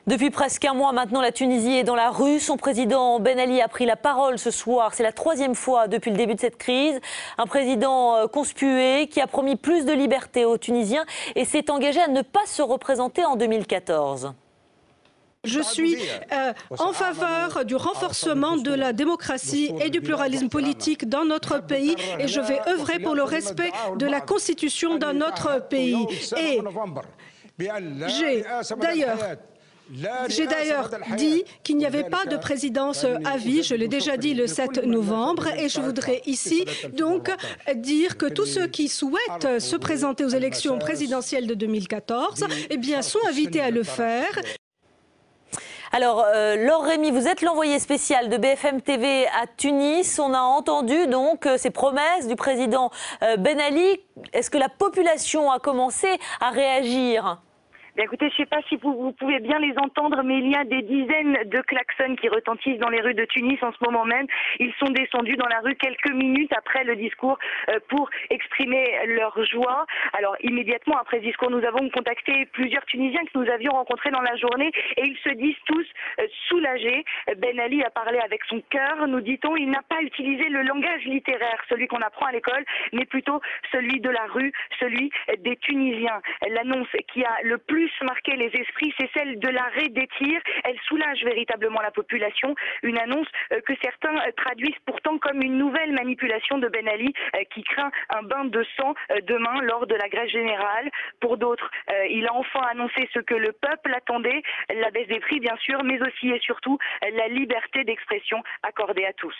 Depuis presque un mois maintenant, la Tunisie est dans la rue. Son président Ben Ali a pris la parole ce soir. C'est la troisième fois depuis le début de cette crise. Un président conspué qui a promis plus de liberté aux Tunisiens et s'est engagé à ne pas se représenter en 2014. Je suis en faveur du renforcement de la démocratie et du pluralisme politique dans notre pays et je vais œuvrer pour le respect de la constitution dans notre pays. Et j'ai d'ailleurs dit qu'il n'y avait pas de présidence à vie, je l'ai déjà dit le 7 novembre, et je voudrais ici donc dire que tous ceux qui souhaitent se présenter aux élections présidentielles de 2014, eh bien, sont invités à le faire. Alors, Laure Rémy, vous êtes l'envoyé spécial de BFM TV à Tunis. On a entendu donc ces promesses du président Ben Ali. Est-ce que la population a commencé à réagir ? Bien, écoutez, je ne sais pas si vous pouvez bien les entendre, mais il y a des dizaines de klaxons qui retentissent dans les rues de Tunis en ce moment même. Ils sont descendus dans la rue quelques minutes après le discours pour exprimer leur joie. Alors, immédiatement après ce discours, nous avons contacté plusieurs Tunisiens que nous avions rencontrés dans la journée et ils se disent tous soulagés. Ben Ali a parlé avec son cœur, nous dit-on. Il n'a pas utilisé le langage littéraire, celui qu'on apprend à l'école, mais plutôt celui de la rue, celui des Tunisiens. L'annonce qui a le plus marqué les esprits, c'est celle de l'arrêt des tirs. Elle soulage véritablement la population. Une annonce que certains traduisent pourtant comme une nouvelle manipulation de Ben Ali qui craint un bain de sang demain lors de la grève générale. Pour d'autres, il a enfin annoncé ce que le peuple attendait, la baisse des prix bien sûr, mais aussi et surtout la liberté d'expression accordée à tous.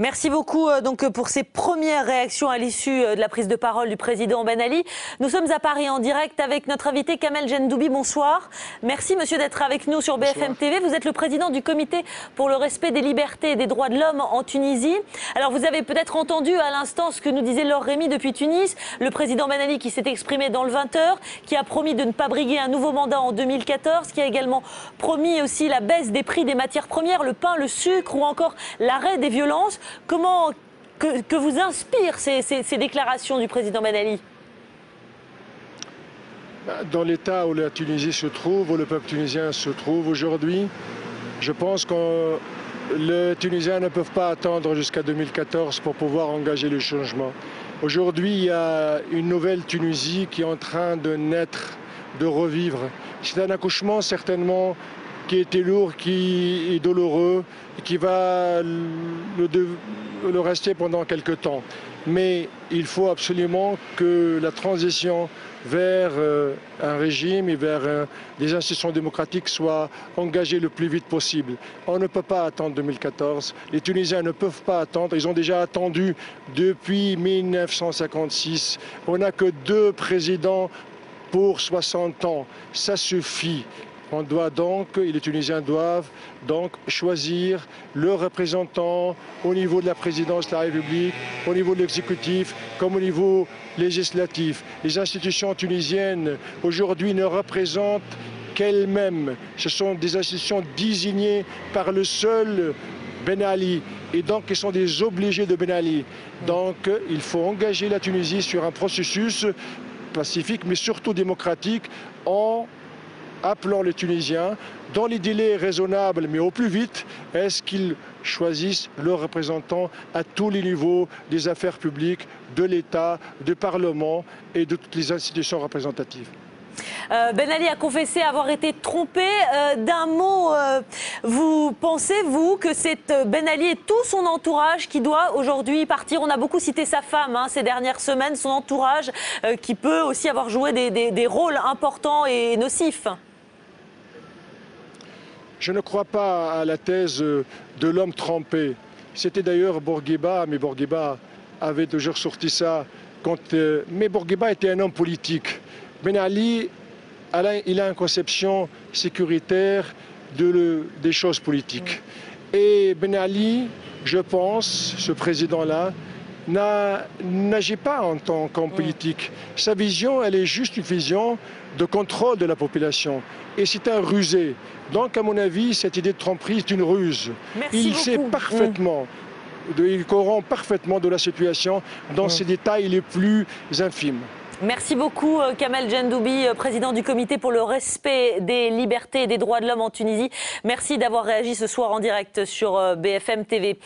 Merci beaucoup donc pour ces premières réactions à l'issue de la prise de parole du président Ben Ali. Nous sommes à Paris en direct avec notre invité Kamel Gendoubi. Bonsoir. Merci monsieur d'être avec nous sur BFM TV. Vous êtes le président du comité pour le respect des libertés et des droits de l'homme en Tunisie. Alors vous avez peut-être entendu à l'instant ce que nous disait Laure Rémy depuis Tunis. Le président Ben Ali qui s'est exprimé dans le 20h, qui a promis de ne pas briguer un nouveau mandat en 2014, qui a également promis aussi la baisse des prix des matières premières, le pain, le sucre ou encore l'arrêt des violences. Comment que vous inspirent ces déclarations du président Ben Ali ? Dans l'état où la Tunisie se trouve, où le peuple tunisien se trouve aujourd'hui, je pense que les Tunisiens ne peuvent pas attendre jusqu'à 2014 pour pouvoir engager le changement. Aujourd'hui, il y a une nouvelle Tunisie qui est en train de naître, de revivre. C'est un accouchement certainement qui était lourd, qui est douloureux, et qui va le rester pendant quelques temps. Mais il faut absolument que la transition vers un régime et vers des institutions démocratiques soit engagée le plus vite possible. On ne peut pas attendre 2014. Les Tunisiens ne peuvent pas attendre. Ils ont déjà attendu depuis 1956. On n'a que 2 présidents pour 60 ans. Ça suffit. On doit donc, et les Tunisiens doivent donc choisir le représentant au niveau de la présidence de la République, au niveau de l'exécutif, comme au niveau législatif. Les institutions tunisiennes aujourd'hui ne représentent qu'elles-mêmes. Ce sont des institutions désignées par le seul Ben Ali. Et donc, ils sont des obligés de Ben Ali. Donc, il faut engager la Tunisie sur un processus pacifique, mais surtout démocratique, en appelant les Tunisiens, dans les délais raisonnables, mais au plus vite, est-ce qu'ils choisissent leurs représentants à tous les niveaux des affaires publiques, de l'État, du Parlement et de toutes les institutions représentatives. Ben Ali a confessé avoir été trompé. D'un mot, vous pensez, vous, que c'est Ben Ali et tout son entourage qui doit aujourd'hui partir? On a beaucoup cité sa femme ces dernières semaines, son entourage qui peut aussi avoir joué des rôles importants et nocifs. Je ne crois pas à la thèse de l'homme trompé. C'était d'ailleurs Bourguiba, mais Bourguiba avait toujours sorti ça. Mais Bourguiba était un homme politique. Ben Ali, il a une conception sécuritaire des choses politiques. Et Ben Ali, je pense, ce président-là, n'agit pas en tant qu'homme politique. Sa vision, elle est juste une vision de contrôle de la population. Et c'est un rusé. Donc, à mon avis, cette idée de tromperie est une ruse. Il sait parfaitement, il corrompt parfaitement de la situation dans ses détails les plus infimes. Merci beaucoup Kamel Jendoubi, président du comité pour le respect des libertés et des droits de l'homme en Tunisie. Merci d'avoir réagi ce soir en direct sur BFM TV.